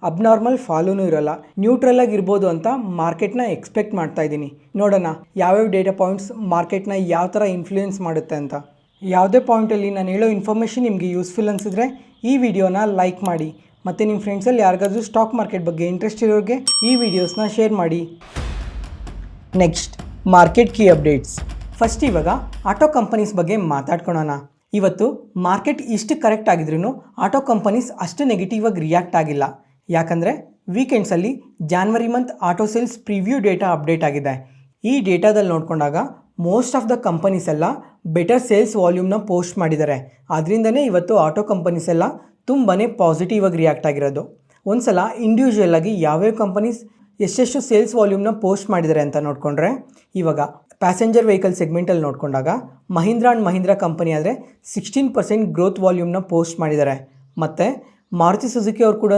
ಅಬ್ನಾರ್ಮಲ್ ಫಾಲೂ ಇರೋಲ್ಲ, ನ್ಯೂಟ್ರಲಾಗಿ ಇರ್ಬೋದು ಅಂತ ಮಾರ್ಕೆಟ್ನ ಎಕ್ಸ್ಪೆಕ್ಟ್ ಮಾಡ್ತಾ ಇದ್ದೀನಿ. ನೋಡೋಣ ಯಾವ್ಯಾವ ಡೇಟಾ ಪಾಯಿಂಟ್ಸ್ ಮಾರ್ಕೆಟ್ನ ಯಾವ ಥರ ಇನ್ಫ್ಲೂಯೆನ್ಸ್ ಮಾಡುತ್ತೆ ಅಂತ. ಯಾವುದೇ ಪಾಯಿಂಟಲ್ಲಿ ನಾನು ಹೇಳೋ ಇನ್ಫಾರ್ಮೇಷನ್ ನಿಮಗೆ ಯೂಸ್ಫುಲ್ ಅನಿಸಿದ್ರೆ ಈ ವಿಡಿಯೋನ ಲೈಕ್ ಮಾಡಿ. ಮತ್ತು ನಿಮ್ಮ ಫ್ರೆಂಡ್ಸಲ್ಲಿ ಯಾರಿಗಾದ್ರೂ ಸ್ಟಾಕ್ ಮಾರ್ಕೆಟ್ ಬಗ್ಗೆ ಇಂಟ್ರೆಸ್ಟ್ ಇರೋರಿಗೆ ಈ ವಿಡಿಯೋಸ್ನ ಶೇರ್ ಮಾಡಿ. Next market key updates. First ಇವಾಗ ಆಟೋ ಕಂಪನೀಸ್ ಬಗ್ಗೆ ಮಾತಾಡ್ಕೊಳ್ಳೋಣ. ಇವತ್ತು ಮಾರ್ಕೆಟ್ ಇಷ್ಟು ಕರೆಕ್ಟ್ ಆಗಿದ್ರೂ ಆಟೋ ಕಂಪನೀಸ್ ಅಷ್ಟು ನೆಗೆಟಿವ್ ಆಗಿ ರಿಯಾಕ್ಟ್ ಆಗಿಲ್ಲ. ಯಾಕಂದರೆ ವೀಕೆಂಡ್ಸಲ್ಲಿ January month auto sales preview data update ಆಗಿದೆ. ಈ ಡೇಟಾದಲ್ಲಿ ನೋಡಿಕೊಂಡಾಗ ಮೋಸ್ಟ್ ಆಫ್ ದ ಕಂಪನೀಸ್ ಎಲ್ಲ ಬೆಟರ್ ಸೇಲ್ಸ್ ವಾಲ್ಯೂಮ್ನ ಪೋಸ್ಟ್ ಮಾಡಿದ್ದಾರೆ. ಅದರಿಂದನೇ ಇವತ್ತು ಆಟೋ ಕಂಪನೀಸ್ ಎಲ್ಲ ತುಂಬಾ ಪಾಸಿಟಿವ್ ಆಗಿ ರಿಯಾಕ್ಟ್ ಆಗಿರೋದು. ಒಂದು ಸಲ ಇಂಡಿವಿಜುವಲ್ ಆಗಿ ಯಾವ್ಯಾವ ಕಂಪನೀಸ್ ಎಷ್ಟೆಷ್ಟು ಸೇಲ್ಸ್ ವಾಲ್ಯೂಮ್ನ ಪೋಸ್ಟ್ ಮಾಡಿದ್ದಾರೆ ಅಂತ ನೋಡಿಕೊಂಡ್ರೆ, ಇವಾಗ ಪ್ಯಾಸೆಂಜರ್ ವೆಹಿಕಲ್ ಸೆಗ್ಮೆಂಟಲ್ಲಿ ನೋಡಿಕೊಂಡಾಗ ಮಹೀಂದ್ರಾ ಆ್ಯಂಡ್ ಮಹೀಂದ್ರಾ ಕಂಪನಿ ಆದರೆ 16% ಗ್ರೋತ್ ವಾಲ್ಯೂಮ್ನ ಪೋಸ್ಟ್ ಮಾಡಿದ್ದಾರೆ. ಮತ್ತು ಮಾರುತಿ ಸುಜುಕಿ ಅವರು ಕೂಡ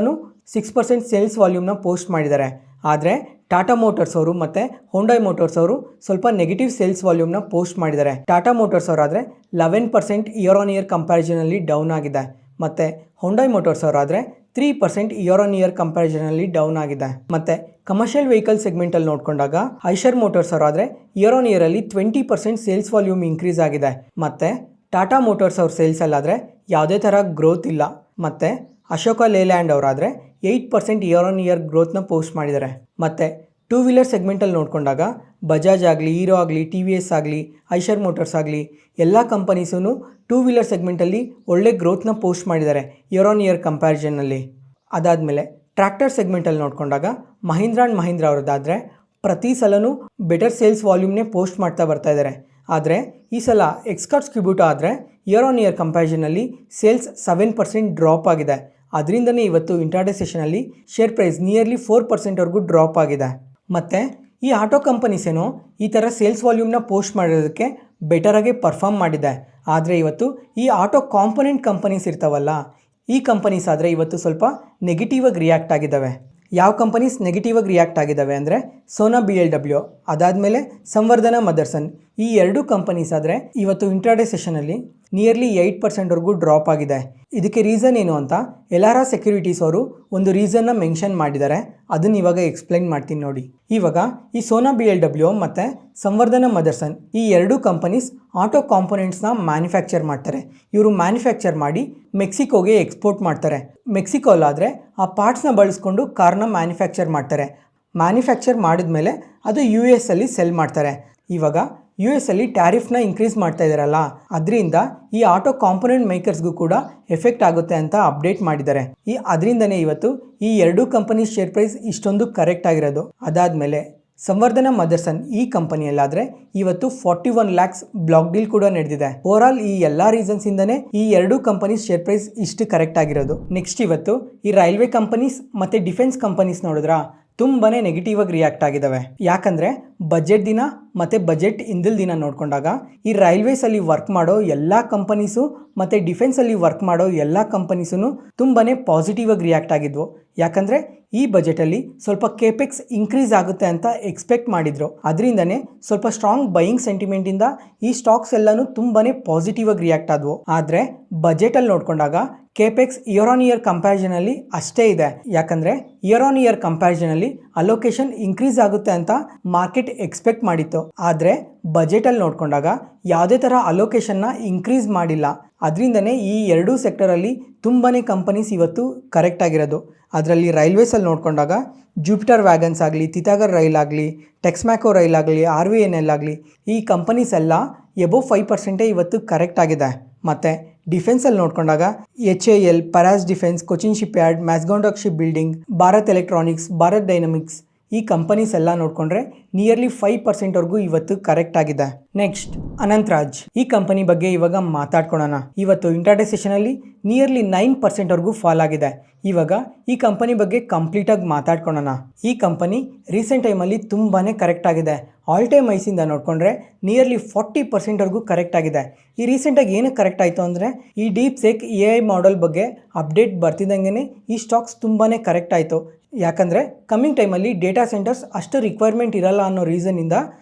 6% ಸೇಲ್ಸ್ ವಾಲ್ಯೂಮ್ನ ಪೋಸ್ಟ್ ಮಾಡಿದ್ದಾರೆ. ಆದರೆ ಟಾಟಾ ಮೋಟರ್ಸ್ ಅವರು ಮತ್ತು ಹೋಂಡೈ ಮೋಟರ್ಸ್ ಅವರು ಸ್ವಲ್ಪ ನೆಗೆಟಿವ್ ಸೇಲ್ಸ್ ವಾಲ್ಯೂಮ್ನ ಪೋಸ್ಟ್ ಮಾಡಿದ್ದಾರೆ. ಟಾಟಾ ಮೋಟರ್ಸ್ ಅವರಾದರೆ 11% ಇಯರ್ ಆನ್ ಇಯರ್ ಕಂಪ್ಯಾರಿಸನಲ್ಲಿ ಡೌನ್ ಆಗಿದೆ. ಮತ್ತು ಹೋಂಡೈ ಮೋಟರ್ಸ್ ಅವರಾದರೆ 3% ಇಯರ್ ಆನ್ ಇಯರ್ ಕಂಪ್ಯಾರಿಸನಲ್ಲಿ ಡೌನ್ ಆಗಿದೆ. ಮತ್ತು ಕಮರ್ಷಿಯಲ್ ವೆಹಿಕಲ್ ಸೆಗ್ಮೆಂಟಲ್ಲಿ ನೋಡಿಕೊಂಡಾಗ ಐಷರ್ ಮೋಟರ್ಸ್ ಅವರಾದರೆ ಇಯರ್ ಆನ್ ಇಯರಲ್ಲಿ 20% ಸೇಲ್ಸ್ ವಾಲ್ಯೂಮ್ ಇನ್ಕ್ರೀಸ್ ಆಗಿದೆ. ಮತ್ತು ಟಾಟಾ ಮೋಟರ್ಸ್ ಅವ್ರ ಸೇಲ್ಸಲ್ಲಾದರೆ ಯಾವುದೇ ಥರ ಗ್ರೋತ್ ಇಲ್ಲ. ಮತ್ತು ಅಶೋಕ ಲೇಲ್ಯಾಂಡ್ ಅವರಾದರೆ 8% ಇಯರ್ ಆನ್ ಇಯರ್ ಗ್ರೋತ್ನ ಪೋಸ್ಟ್ ಮಾಡಿದ್ದಾರೆ. ಮತ್ತು ಟೂ ವೀಲರ್ ಸೆಗ್ಮೆಂಟಲ್ಲಿ ನೋಡಿಕೊಂಡಾಗ ಬಜಾಜ್ ಆಗಲಿ, ಹೀರೋ ಆಗಲಿ, ಟಿ ವಿ ಎಸ್ ಆಗಲಿ, ಐಷರ್ ಮೋಟರ್ಸ್ ಆಗಲಿ ಎಲ್ಲ ಕಂಪನೀಸೂ ಟೂ ವೀಲರ್ ಸೆಗ್ಮೆಂಟಲ್ಲಿ ಒಳ್ಳೆ ಗ್ರೋತ್ನ ಪೋಸ್ಟ್ ಮಾಡಿದ್ದಾರೆ ಇಯರ್ ಆನ್ ಇಯರ್ ಕಂಪ್ಯಾರಿಸನ್ನಲ್ಲಿ. ಅದಾದಮೇಲೆ ಟ್ರ್ಯಾಕ್ಟರ್ ಸೆಗ್ಮೆಂಟಲ್ಲಿ ನೋಡಿಕೊಂಡಾಗ ಮಹೀಂದ್ರಾ ಆ್ಯಂಡ್ ಮಹೀಂದ್ರಾ ಅವ್ರದ್ದಾದರೆ ಪ್ರತಿ ಸಲನೂ ಬೆಟರ್ ಸೇಲ್ಸ್ ವಾಲ್ಯೂಮ್ನೇ ಪೋಸ್ಟ್ ಮಾಡ್ತಾ ಬರ್ತಾ ಇದ್ದಾರೆ. ಆದರೆ ಈ ಸಲ ಎಕ್ಸ್ಕಾರ್ಟ್ಸ್ ಕ್ಯೂಬೂಟಾ ಆದರೆ ಇಯರ್ ಆನ್ ಇಯರ್ ಕಂಪ್ಯಾರಿಸನ್ನಲ್ಲಿ ಸೇಲ್ಸ್ 7% ಡ್ರಾಪ್ ಆಗಿದೆ. ಅದರಿಂದನೇ ಇವತ್ತು ಇಂಟ್ರಾಡೇ ಸೆಷನಲ್ಲಿ ಶೇರ್ ಪ್ರೈಸ್ ನಿಯರ್ಲಿ 4%ವರೆಗೂ ಡ್ರಾಪ್ ಆಗಿದೆ. ಮತ್ತು ಈ ಆಟೋ ಕಂಪನೀಸ್ ಏನೋ ಈ ಥರ ಸೇಲ್ಸ್ ವಾಲ್ಯೂಮ್ನ ಪೋಸ್ಟ್ ಮಾಡಿರೋದಕ್ಕೆ ಬೆಟರಾಗಿ ಪರ್ಫಾರ್ಮ್ ಮಾಡಿದೆ. ಆದರೆ ಇವತ್ತು ಈ ಆಟೋ ಕಾಂಪೊನೆಂಟ್ ಕಂಪನೀಸ್ ಇರ್ತಾವಲ್ಲ, ಈ ಕಂಪನೀಸ್ ಆದರೆ ಇವತ್ತು ಸ್ವಲ್ಪ ನೆಗೆಟಿವ್ ಆಗಿ ರಿಯಾಕ್ಟ್ ಆಗಿದ್ದಾವೆ. ಯಾವ ಕಂಪನೀಸ್ ನೆಗೆಟಿವ್ ಆಗಿ ರಿಯಾಕ್ಟ್ ಆಗಿದ್ದಾವೆ ಅಂದರೆ ಸೋನಾ BLW, ಅದಾದಮೇಲೆ ಸಂವರ್ಧನ ಮದರ್ಸನ್. ಈ ಎರಡೂ ಕಂಪನೀಸ್ ಆದರೆ ಇವತ್ತು ಇಂಟ್ರಾಡೇ ಸೆಷನಲ್ಲಿ ನಿಯರ್ಲಿ 8%ವರೆಗೂ ಡ್ರಾಪ್ ಆಗಿದೆ. ಇದಕ್ಕೆ ರೀಸನ್ ಏನು ಅಂತ ಎಲಾರಾ ಸೆಕ್ಯೂರಿಟೀಸ್ ಅವರು ಒಂದು ರೀಸನ್ನ ಮೆನ್ಷನ್ ಮಾಡಿದ್ದಾರೆ. ಅದನ್ನು ಇವಾಗ ಎಕ್ಸ್ಪ್ಲೈನ್ ಮಾಡ್ತೀನಿ ನೋಡಿ. ಇವಾಗ ಈ ಸೋನಾ BLW ಮತ್ತು ಸಂವರ್ಧನ ಮದರ್ಸನ್ ಈ ಎರಡೂ ಕಂಪನೀಸ್ ಆಟೋ ಕಾಂಪೊನೆಂಟ್ಸ್ನ ಮ್ಯಾನುಫ್ಯಾಕ್ಚರ್ ಮಾಡ್ತಾರೆ. ಇವರು ಮ್ಯಾನುಫ್ಯಾಕ್ಚರ್ ಮಾಡಿ ಮೆಕ್ಸಿಕೋಗೆ ಎಕ್ಸ್ಪೋರ್ಟ್ ಮಾಡ್ತಾರೆ. ಮೆಕ್ಸಿಕೋಲಾದರೆ ಆ ಪಾರ್ಟ್ಸ್ನ ಬಳಸ್ಕೊಂಡು ಕಾರ್ನ ಮ್ಯಾನುಫ್ಯಾಕ್ಚರ್ ಮಾಡ್ತಾರೆ. ಮ್ಯಾನುಫ್ಯಾಕ್ಚರ್ ಮಾಡಿದ್ಮೇಲೆ ಅದು US ಅಲ್ಲಿ ಸೆಲ್ ಮಾಡ್ತಾರೆ. ಇವಾಗ US ಅಲ್ಲಿ ಟ್ಯಾರಿಫ್ನ ಇನ್ಕ್ರೀಸ್ ಮಾಡ್ತಾ ಇದ್ದಾರಲ್ಲ, ಅದರಿಂದ ಈ ಆಟೋ ಕಾಂಪೊನೆಂಟ್ ಮೇಕರ್ಸ್ಗೂ ಕೂಡ ಎಫೆಕ್ಟ್ ಆಗುತ್ತೆ ಅಂತ ಅಪ್ಡೇಟ್ ಮಾಡಿದ್ದಾರೆ. ಅದರಿಂದನೇ ಇವತ್ತು ಈ ಎರಡೂ ಕಂಪನಿ ಶೇರ್ ಪ್ರೈಸ್ ಇಷ್ಟೊಂದು ಕರೆಕ್ಟ್ ಆಗಿರೋದು. ಅದಾದಮೇಲೆ ಸಂವರ್ಧನ ಮದರ್ಸನ್ ಈ ಕಂಪನಿಯಲ್ಲಾದರೆ ಇವತ್ತು 41 lakhs ಬ್ಲಾಕ್ ಡೀಲ್ ಕೂಡ ನಡೆದಿದೆ. ಓವರಾಲ್ ಈ ಎಲ್ಲ ರೀಸನ್ಸಿಂದನೇ ಈ ಎರಡೂ ಕಂಪನೀಸ್ ಶೇರ್ ಪ್ರೈಸ್ ಇಷ್ಟು ಕರೆಕ್ಟ್ ಆಗಿರೋದು. ನೆಕ್ಸ್ಟ್ ಇವತ್ತು ಈ ರೈಲ್ವೆ ಕಂಪನೀಸ್ ಮತ್ತು ಡಿಫೆನ್ಸ್ ಕಂಪನೀಸ್ ನೋಡಿದ್ರಾ ತುಂಬಾ ನೆಗೆಟಿವ್ ಆಗಿ ರಿಯಾಕ್ಟ್ ಆಗಿದ್ದಾವೆ. ಯಾಕಂದರೆ ಬಜೆಟ್ ದಿನ ಮತ್ತು ಬಜೆಟ್ ಹಿಂದಿಲ್ ದಿನ ನೋಡಿಕೊಂಡಾಗ ಈ ರೈಲ್ವೇಸಲ್ಲಿ ವರ್ಕ್ ಮಾಡೋ ಎಲ್ಲ ಕಂಪನೀಸು ಮತ್ತು ಡಿಫೆನ್ಸಲ್ಲಿ ವರ್ಕ್ ಮಾಡೋ ಎಲ್ಲ ಕಂಪನೀಸೂ ತುಂಬಾ ಪಾಸಿಟಿವ್ ಆಗಿ ರಿಯಾಕ್ಟ್ ಆಗಿದ್ವು. ಯಾಕಂದರೆ ಈ ಬಜೆಟಲ್ಲಿ ಸ್ವಲ್ಪ ಕೇಪೆಕ್ಸ್ ಇನ್ಕ್ರೀಸ್ ಆಗುತ್ತೆ ಅಂತ ಎಕ್ಸ್ಪೆಕ್ಟ್ ಮಾಡಿದ್ರು. ಅದರಿಂದನೇ ಸ್ವಲ್ಪ ಸ್ಟ್ರಾಂಗ್ ಬೈಯಿಂಗ್ ಸೆಂಟಿಮೆಂಟಿಂದ ಈ ಸ್ಟಾಕ್ಸ್ ಎಲ್ಲನೂ ತುಂಬಾ ಪಾಸಿಟಿವ್ ಆಗಿ ರಿಯಾಕ್ಟ್ ಆದವು. ಆದರೆ ಬಜೆಟಲ್ಲಿ ನೋಡಿಕೊಂಡಾಗ ಕೇಪೆಕ್ಸ್ ಇಯರ್ ಆನ್ ಇಯರ್ ಕಂಪ್ಯಾರಿಸನಲ್ಲಿ ಅಷ್ಟೇ ಇದೆ. ಯಾಕಂದರೆ ಇಯರ್ ಆನ್ ಇಯರ್ ಕಂಪ್ಯಾರಿಸನಲ್ಲಿ ಅಲೋಕೇಶನ್ ಇನ್ಕ್ರೀಸ್ ಆಗುತ್ತೆ ಅಂತ ಮಾರ್ಕೆಟ್ ಎಕ್ಸ್ಪೆಕ್ಟ್ ಮಾಡಿತ್ತು. ಆದರೆ ಬಜೆಟಲ್ಲಿ ನೋಡಿಕೊಂಡಾಗ ಯಾವುದೇ ಥರ ಅಲೋಕೇಶನ್ನ ಇನ್ಕ್ರೀಸ್ ಮಾಡಿಲ್ಲ. ಅದರಿಂದನೇ ಈ ಎರಡೂ ಸೆಕ್ಟರಲ್ಲಿ ತುಂಬಾ ಕಂಪನೀಸ್ ಇವತ್ತು ಕರೆಕ್ಟ್ ಆಗಿರೋದು. ಅದರಲ್ಲಿ ರೈಲ್ವೇಸಲ್ಲಿ ನೋಡಿಕೊಂಡಾಗ ಜುಪಿಟರ್ ವ್ಯಾಗನ್ಸ್ ಆಗಲಿ, ತಿತಾಗರ್ ರೈಲ್ ಆಗಲಿ, ಟೆಕ್ಸ್ಮ್ಯಾಕೋ ರೈಲ್ ಆಗಲಿ, RVNL ಆಗಲಿ ಈ ಕಂಪನೀಸ್ ಎಲ್ಲ ಎಬೋವ್ 5% ಇವತ್ತು ಕರೆಕ್ಟ್ ಆಗಿದೆ. ಮತ್ತು ಡಿಫೆನ್ಸಲ್ಲಿ ನೋಡಿಕೊಂಡಾಗ HAL, Paras Defence, Cochin Shipyard, Mazagon Dock Shipbuilding, Bharat Electronics, Bharat Dynamics ಈ ಕಂಪನೀಸ್ ಎಲ್ಲ ನೋಡಿಕೊಂಡ್ರೆ ನಿಯರ್ಲಿ 5%ವರೆಗೂ ಇವತ್ತು ಕರೆಕ್ಟ್ ಆಗಿದೆ. ನೆಕ್ಸ್ಟ್ ಅನಂತರಾಜ್ ಈ ಕಂಪನಿ ಬಗ್ಗೆ ಇವಾಗ ಮಾತಾಡ್ಕೊಳ್ಳೋಣ. ಇವತ್ತು ಇಂಟ್ರಾಡೇ ಸೆಷನಲ್ಲಿ ನಿಯರ್ಲಿ 9%ವರೆಗೂ ಫಾಲ್ ಆಗಿದೆ. ಇವಾಗ ಈ ಕಂಪನಿ ಬಗ್ಗೆ ಕಂಪ್ಲೀಟಾಗಿ ಮಾತಾಡ್ಕೊಳ್ಳೋಣ. ಈ ಕಂಪನಿ ರೀಸೆಂಟ್ ಟೈಮಲ್ಲಿ ತುಂಬಾ ಕರೆಕ್ಟ್ ಆಗಿದೆ. ಆಲ್ ಟೈಮ್ ಐಸಿಂದ ನೋಡಿಕೊಂಡ್ರೆ ನಿಯರ್ಲಿ 40%ವರೆಗೂ ಕರೆಕ್ಟ್ ಆಗಿದೆ. ಈ ರೀಸೆಂಟಾಗಿ ಏನಕ್ಕೆ ಕರೆಕ್ಟ್ ಆಯಿತು ಅಂದರೆ ಈ ಡೀಪ್ ಸೇಕ್ AI ಮಾಡೆಲ್ ಬಗ್ಗೆ ಅಪ್ಡೇಟ್ ಬರ್ತಿದ್ದಂಗೆ ಈ ಸ್ಟಾಕ್ಸ್ ತುಂಬಾ ಕರೆಕ್ಟ್ ಆಯಿತು. ಯಾಕಂದರೆ ಕಮ್ಮಿಂಗ್ ಟೈಮಲ್ಲಿ ಡೇಟಾ ಸೆಂಟರ್ಸ್ ಅಷ್ಟು ರಿಕ್ವೈರ್ಮೆಂಟ್ ಇರಲ್ಲ ಅನ್ನೋ ರೀಸನ್ನಿಂದ